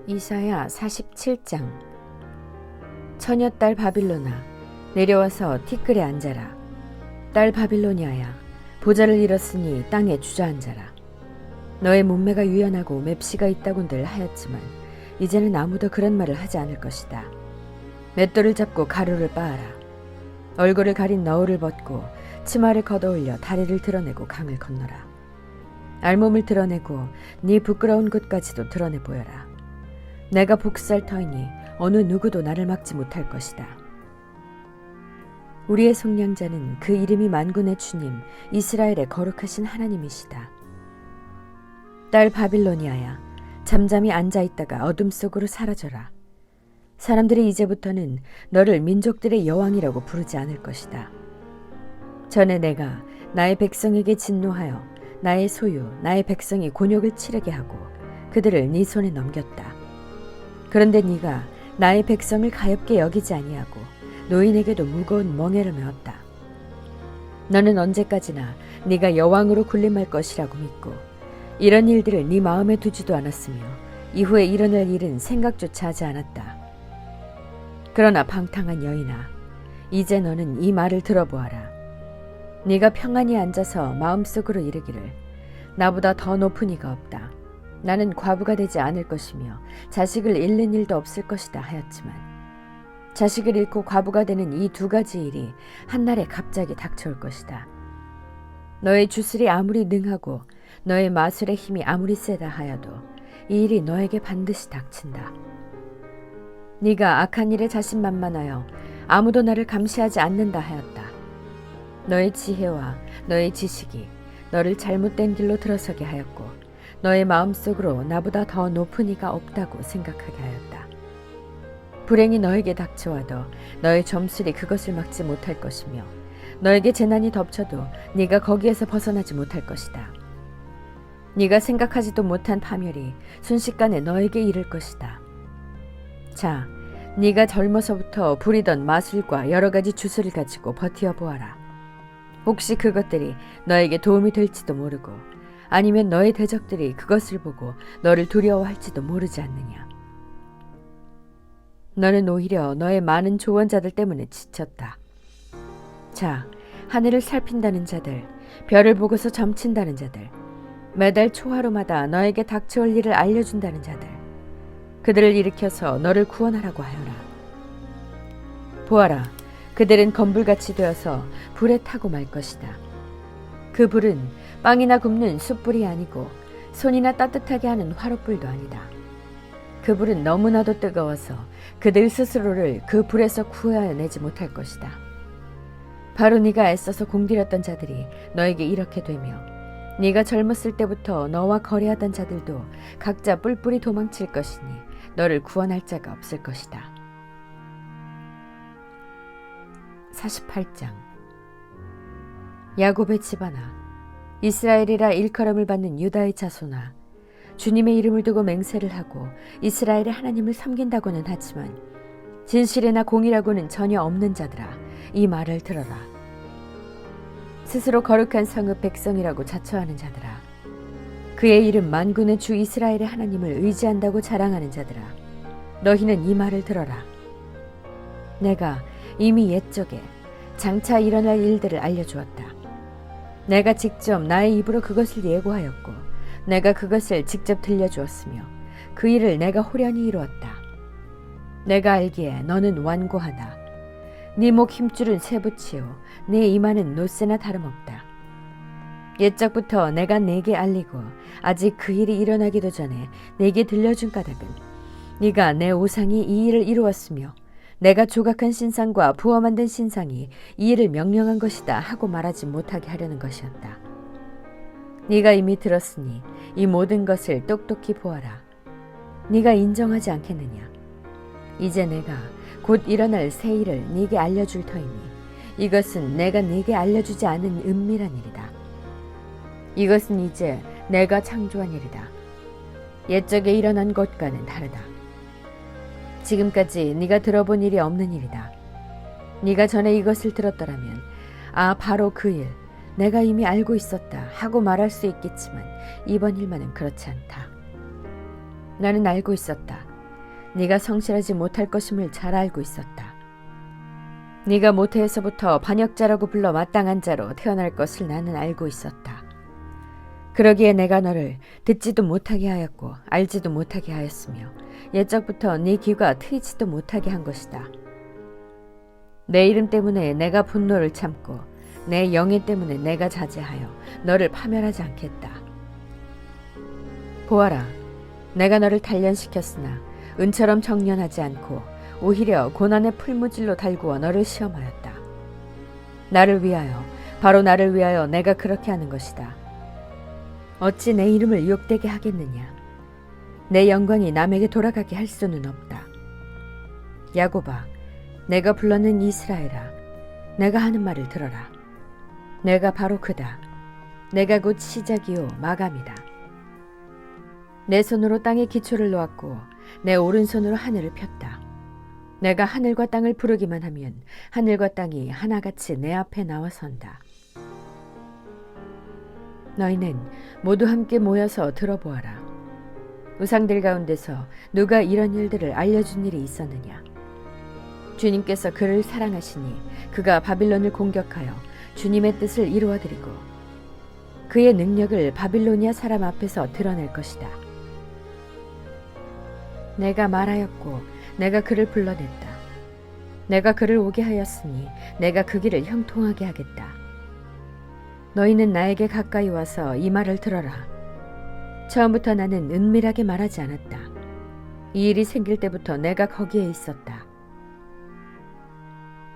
이사야 47장. 처녀딸 바빌로나, 내려와서 티끌에 앉아라. 딸 바빌로니아야, 보좌를 잃었으니 땅에 주저앉아라. 너의 몸매가 유연하고 맵시가 있다곤들 하였지만 이제는 아무도 그런 말을 하지 않을 것이다. 맷돌을 잡고 가루를 빻아라. 얼굴을 가린 너울을 벗고 치마를 걷어올려 다리를 드러내고 강을 건너라. 알몸을 드러내고 네 부끄러운 곳까지도 드러내 보여라. 내가 복수할 터이니 어느 누구도 나를 막지 못할 것이다. 우리의 속량자는 그 이름이 만군의 주님 이스라엘의 거룩하신 하나님이시다. 딸 바빌로니아야, 잠잠히 앉아있다가 어둠 속으로 사라져라. 사람들이 이제부터는 너를 민족들의 여왕이라고 부르지 않을 것이다. 전에 내가 나의 백성에게 진노하여 나의 소유, 나의 백성이 곤욕을 치르게 하고 그들을 네 손에 넘겼다. 그런데 네가 나의 백성을 가엾게 여기지 아니하고 노인에게도 무거운 멍에를 메었다. 너는 언제까지나 네가 여왕으로 군림할 것이라고 믿고 이런 일들을 네 마음에 두지도 않았으며 이후에 일어날 일은 생각조차 하지 않았다. 그러나 방탕한 여인아, 이제 너는 이 말을 들어보아라. 네가 평안히 앉아서 마음속으로 이르기를 나보다 더 높은 이가 없다. 나는 과부가 되지 않을 것이며 자식을 잃는 일도 없을 것이다 하였지만 자식을 잃고 과부가 되는 이 두 가지 일이 한날에 갑자기 닥쳐올 것이다. 너의 주술이 아무리 능하고 너의 마술의 힘이 아무리 세다 하여도 이 일이 너에게 반드시 닥친다. 네가 악한 일에 자신만만하여 아무도 나를 감시하지 않는다 하였다. 너의 지혜와 너의 지식이 너를 잘못된 길로 들어서게 하였고 너의 마음속으로 나보다 더 높은 이가 없다고 생각하게 하였다. 불행이 너에게 닥쳐와도 너의 점술이 그것을 막지 못할 것이며 너에게 재난이 덮쳐도 네가 거기에서 벗어나지 못할 것이다. 네가 생각하지도 못한 파멸이 순식간에 너에게 이를 것이다. 자, 네가 젊어서부터 부리던 마술과 여러 가지 주술을 가지고 버티어 보아라. 혹시 그것들이 너에게 도움이 될지도 모르고 아니면 너의 대적들이 그것을 보고 너를 두려워할지도 모르지 않느냐. 너는 오히려 너의 많은 조언자들 때문에 지쳤다. 자, 하늘을 살핀다는 자들, 별을 보고서 점친다는 자들, 매달 초하루마다 너에게 닥쳐올 일을 알려준다는 자들, 그들을 일으켜서 너를 구원하라고 하여라. 보아라, 그들은 건불같이 되어서 불에 타고 말 것이다. 그 불은 빵이나 굽는 숯불이 아니고 손이나 따뜻하게 하는 화롯불도 아니다. 그 불은 너무나도 뜨거워서 그들 스스로를 그 불에서 구해내지 못할 것이다. 바로 네가 애써서 공들였던 자들이 너에게 이렇게 되며 네가 젊었을 때부터 너와 거래하던 자들도 각자 뿔뿔이 도망칠 것이니 너를 구원할 자가 없을 것이다. 48장. 야곱의 집안아, 이스라엘이라 일컬음을 받는 유다의 자손아, 주님의 이름을 두고 맹세를 하고 이스라엘의 하나님을 섬긴다고는 하지만 진실이나 공의라고는 전혀 없는 자들아, 이 말을 들어라. 스스로 거룩한 성읍 백성이라고 자처하는 자들아, 그의 이름 만군의 주 이스라엘의 하나님을 의지한다고 자랑하는 자들아, 너희는 이 말을 들어라. 내가 이미 옛적에 장차 일어날 일들을 알려주었다. 내가 직접 나의 입으로 그것을 예고하였고 내가 그것을 직접 들려주었으며 그 일을 내가 호련히 이루었다. 내가 알기에 너는 완고하다. 네 목 힘줄은 쇠붙이요 네 이마는 노쇠나 다름없다. 옛적부터 내가 네게 알리고 아직 그 일이 일어나기도 전에 네게 들려준 까닭은 네가 내 우상이 이 일을 이루었으며 내가 조각한 신상과 부어 만든 신상이 이 일을 명령한 것이다 하고 말하지 못하게 하려는 것이었다. 네가 이미 들었으니 이 모든 것을 똑똑히 보아라. 네가 인정하지 않겠느냐. 이제 내가 곧 일어날 새 일을 네게 알려줄 터이니 이것은 내가 네게 알려주지 않은 은밀한 일이다. 이것은 이제 내가 창조한 일이다. 옛적에 일어난 것과는 다르다. 지금까지 네가 들어본 일이 없는 일이다. 네가 전에 이것을 들었더라면 아, 바로 그 일, 내가 이미 알고 있었다 하고 말할 수 있겠지만 이번 일만은 그렇지 않다. 나는 알고 있었다. 네가 성실하지 못할 것임을 잘 알고 있었다. 네가 모태에서부터 반역자라고 불러 마땅한 자로 태어날 것을 나는 알고 있었다. 그러기에 내가 너를 듣지도 못하게 하였고 알지도 못하게 하였으며 옛적부터 네 귀가 트이지도 못하게 한 것이다. 내 이름 때문에 내가 분노를 참고 내 영예 때문에 내가 자제하여 너를 파멸하지 않겠다. 보아라, 내가 너를 단련시켰으나 은처럼 정련하지 않고 오히려 고난의 풀무질로 달구어 너를 시험하였다. 나를 위하여, 바로 나를 위하여 내가 그렇게 하는 것이다. 어찌 내 이름을 욕되게 하겠느냐. 내 영광이 남에게 돌아가게 할 수는 없다. 야곱아, 내가 불렀는 이스라엘아, 내가 하는 말을 들어라. 내가 바로 그다. 내가 곧 시작이요 마감이다. 내 손으로 땅에 기초를 놓았고 내 오른손으로 하늘을 폈다. 내가 하늘과 땅을 부르기만 하면 하늘과 땅이 하나같이 내 앞에 나와 선다. 너희는 모두 함께 모여서 들어보아라. 우상들 가운데서 누가 이런 일들을 알려준 일이 있었느냐? 주님께서 그를 사랑하시니 그가 바빌론을 공격하여 주님의 뜻을 이루어드리고 그의 능력을 바빌로니아 사람 앞에서 드러낼 것이다. 내가 말하였고 내가 그를 불러냈다. 내가 그를 오게 하였으니 내가 그 길을 형통하게 하겠다. 너희는 나에게 가까이 와서 이 말을 들어라. 처음부터 나는 은밀하게 말하지 않았다. 이 일이 생길 때부터 내가 거기에 있었다.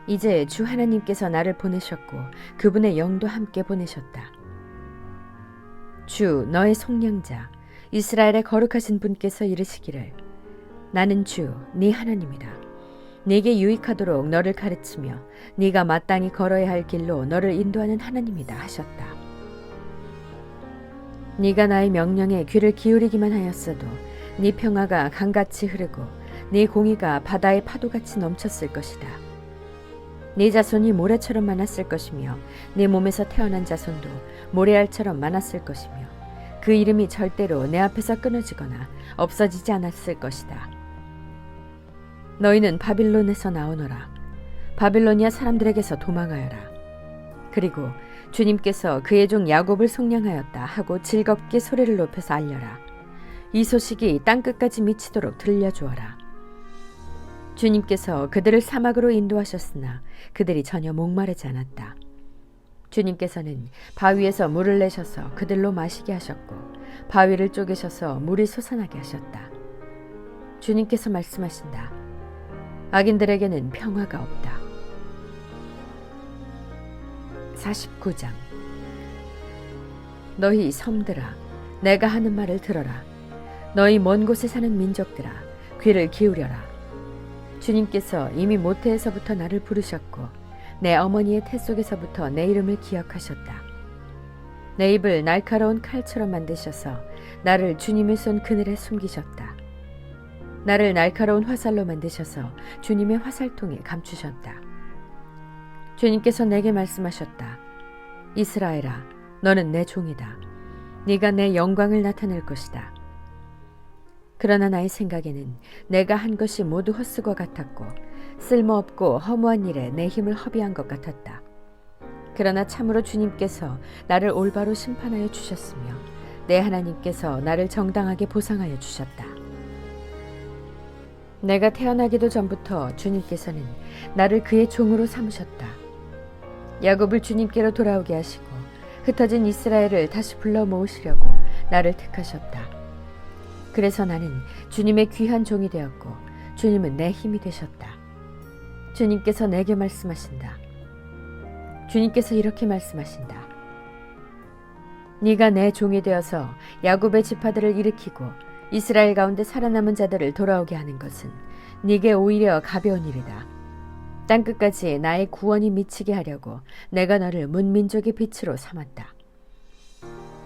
이제 주 하나님께서 나를 보내셨고 그분의 영도 함께 보내셨다. 주 너의 속량자 이스라엘의 거룩하신 분께서 이르시기를 나는 주 네 하나님이다. 네게 유익하도록 너를 가르치며 네가 마땅히 걸어야 할 길로 너를 인도하는 하나님이다 하셨다. 네가 나의 명령에 귀를 기울이기만 하였어도 네 평화가 강같이 흐르고 네 공의가 바다의 파도같이 넘쳤을 것이다. 네 자손이 모래처럼 많았을 것이며 네 몸에서 태어난 자손도 모래알처럼 많았을 것이며 그 이름이 절대로 내 앞에서 끊어지거나 없어지지 않았을 것이다. 너희는 바빌론에서 나오너라. 바빌로니아 사람들에게서 도망하여라. 그리고 주님께서 그의 종 야곱을 속량하였다 하고 즐겁게 소리를 높여서 알려라. 이 소식이 땅끝까지 미치도록 들려주어라. 주님께서 그들을 사막으로 인도하셨으나 그들이 전혀 목마르지 않았다. 주님께서는 바위에서 물을 내셔서 그들로 마시게 하셨고 바위를 쪼개셔서 물이 솟아나게 하셨다. 주님께서 말씀하신다. 악인들에게는 평화가 없다. 49장. 너희 섬들아, 내가 하는 말을 들어라. 너희 먼 곳에 사는 민족들아, 귀를 기울여라. 주님께서 이미 모태에서부터 나를 부르셨고 내 어머니의 태 속에서부터 내 이름을 기억하셨다. 내 입을 날카로운 칼처럼 만드셔서 나를 주님의 손 그늘에 숨기셨다. 나를 날카로운 화살로 만드셔서 주님의 화살통에 감추셨다. 주님께서 내게 말씀하셨다. 이스라엘아, 너는 내 종이다. 네가 내 영광을 나타낼 것이다. 그러나 나의 생각에는 내가 한 것이 모두 헛수고 같았고 쓸모없고 허무한 일에 내 힘을 허비한 것 같았다. 그러나 참으로 주님께서 나를 올바로 심판하여 주셨으며 내 하나님께서 나를 정당하게 보상하여 주셨다. 내가 태어나기도 전부터 주님께서는 나를 그의 종으로 삼으셨다. 야곱을 주님께로 돌아오게 하시고 흩어진 이스라엘을 다시 불러 모으시려고 나를 택하셨다. 그래서 나는 주님의 귀한 종이 되었고 주님은 내 힘이 되셨다. 주님께서 내게 말씀하신다. 주님께서 이렇게 말씀하신다. 네가 내 종이 되어서 야곱의 지파들을 일으키고 이스라엘 가운데 살아남은 자들을 돌아오게 하는 것은 네게 오히려 가벼운 일이다. 땅끝까지 나의 구원이 미치게 하려고 내가 너를 문민족의 빛으로 삼았다.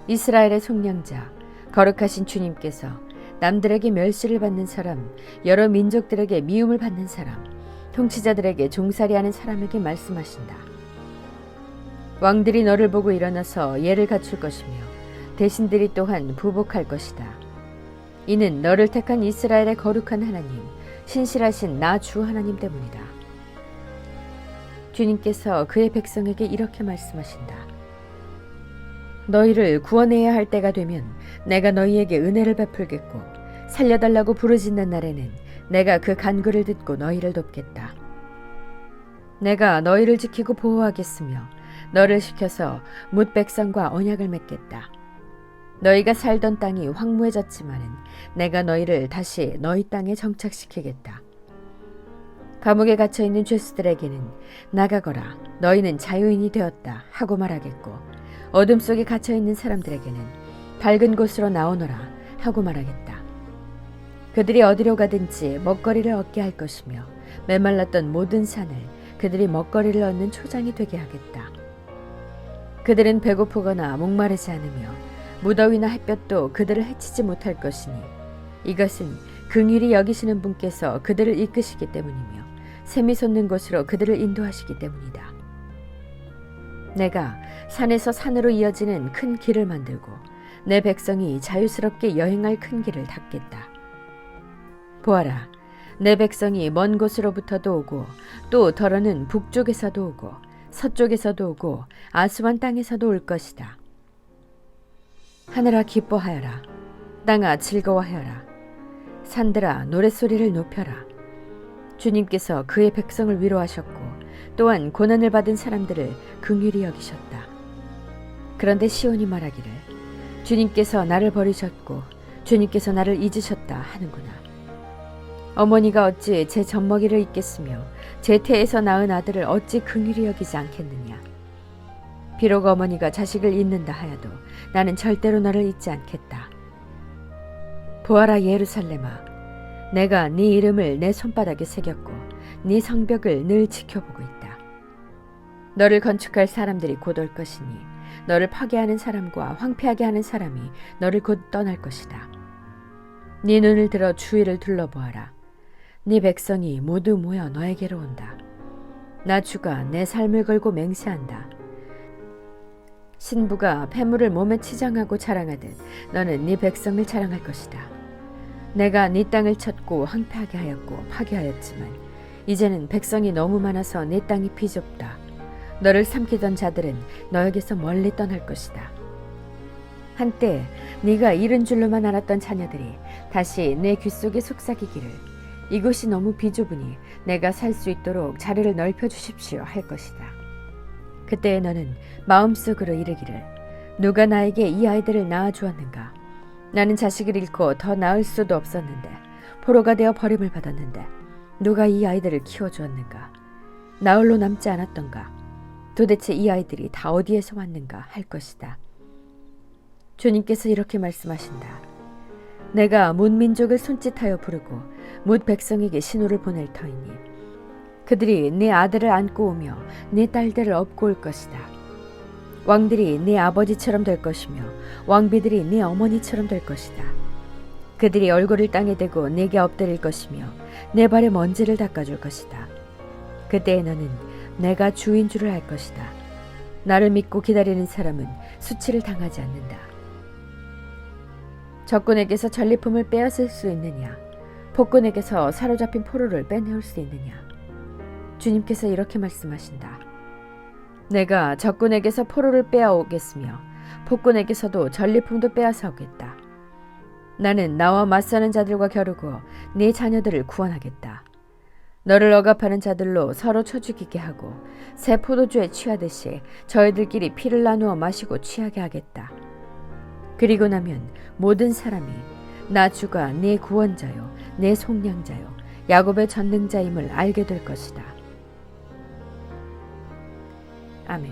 이스라엘의 속량자, 거룩하신 주님께서 남들에게 멸시를 받는 사람, 여러 민족들에게 미움을 받는 사람, 통치자들에게 종살이하는 사람에게 말씀하신다. 왕들이 너를 보고 일어나서 예를 갖출 것이며 대신들이 또한 부복할 것이다. 이는 너를 택한 이스라엘의 거룩한 하나님, 신실하신 나 주 하나님 때문이다. 주님께서 그의 백성에게 이렇게 말씀하신다. 너희를 구원해야 할 때가 되면 내가 너희에게 은혜를 베풀겠고 살려달라고 부르짖는 날에는 내가 그 간구를 듣고 너희를 돕겠다. 내가 너희를 지키고 보호하겠으며 너를 시켜서 뭇 백성과 언약을 맺겠다. 너희가 살던 땅이 황무해졌지만은 내가 너희를 다시 너희 땅에 정착시키겠다. 감옥에 갇혀있는 죄수들에게는 나가거라 너희는 자유인이 되었다 하고 말하겠고 어둠 속에 갇혀있는 사람들에게는 밝은 곳으로 나오너라 하고 말하겠다. 그들이 어디로 가든지 먹거리를 얻게 할 것이며 메말랐던 모든 산을 그들이 먹거리를 얻는 초장이 되게 하겠다. 그들은 배고프거나 목마르지 않으며 무더위나 햇볕도 그들을 해치지 못할 것이니 이것은 긍휼히 여기시는 분께서 그들을 이끄시기 때문이며 샘이 솟는 곳으로 그들을 인도하시기 때문이다. 내가 산에서 산으로 이어지는 큰 길을 만들고 내 백성이 자유스럽게 여행할 큰 길을 닦겠다. 보아라, 내 백성이 먼 곳으로부터도 오고 또 더러는 북쪽에서도 오고 서쪽에서도 오고 아수완 땅에서도 올 것이다. 하늘아 기뻐하여라. 땅아 즐거워하여라. 산들아 노랫소리를 높여라. 주님께서 그의 백성을 위로하셨고 또한 고난을 받은 사람들을 긍휼히 여기셨다. 그런데 시온이 말하기를 주님께서 나를 버리셨고 주님께서 나를 잊으셨다 하는구나. 어머니가 어찌 제 젖먹이를 잊겠으며 제 태에서 낳은 아들을 어찌 긍휼히 여기지 않겠느냐. 비록 어머니가 자식을 잊는다 하여도 나는 절대로 너를 잊지 않겠다. 보아라 예루살렘아, 내가 네 이름을 내 손바닥에 새겼고 네 성벽을 늘 지켜보고 있다. 너를 건축할 사람들이 곧 올 것이니 너를 파괴하는 사람과 황폐하게 하는 사람이 너를 곧 떠날 것이다. 네 눈을 들어 주위를 둘러보아라. 네 백성이 모두 모여 너에게로 온다. 나 주가 내 삶을 걸고 맹세한다. 신부가 폐물을 몸에 치장하고 자랑하듯 너는 네 백성을 자랑할 것이다. 내가 네 땅을 쳤고 황폐하게 하였고 파괴하였지만 이제는 백성이 너무 많아서 네 땅이 비좁다. 너를 삼키던 자들은 너에게서 멀리 떠날 것이다. 한때 네가 잃은 줄로만 알았던 자녀들이 다시 내 귓속에 속삭이기를 이곳이 너무 비좁으니 내가 살 수 있도록 자리를 넓혀주십시오 할 것이다. 그때에 너는 마음속으로 이르기를 누가 나에게 이 아이들을 낳아주었는가. 나는 자식을 잃고 더 낳을 수도 없었는데 포로가 되어 버림을 받았는데 누가 이 아이들을 키워주었는가. 나홀로 남지 않았던가. 도대체 이 아이들이 다 어디에서 왔는가 할 것이다. 주님께서 이렇게 말씀하신다. 내가 문 민족을 손짓하여 부르고 뭇 백성에게 신호를 보낼 터이니 그들이 네 아들을 안고 오며 네 딸들을 업고 올 것이다. 왕들이 네 아버지처럼 될 것이며 왕비들이 네 어머니처럼 될 것이다. 그들이 얼굴을 땅에 대고 네게 엎드릴 것이며 내 발에 먼지를 닦아줄 것이다. 그때에 너는 내가 주인 줄을 알 것이다. 나를 믿고 기다리는 사람은 수치를 당하지 않는다. 적군에게서 전리품을 빼앗을 수 있느냐? 폭군에게서 사로잡힌 포로를 빼내올 수 있느냐? 주님께서 이렇게 말씀하신다. 내가 적군에게서 포로를 빼앗오겠으며 폭군에게서도 전리품도 빼앗아 오겠다. 나는 나와 맞서는 자들과 겨루고 네 자녀들을 구원하겠다. 너를 억압하는 자들로 서로 쳐 죽이게 하고 새 포도주에 취하듯이 저희들끼리 피를 나누어 마시고 취하게 하겠다. 그리고 나면 모든 사람이 나 주가 네 구원자요 내 속량자요 야곱의 전능자임을 알게 될 것이다. 아멘.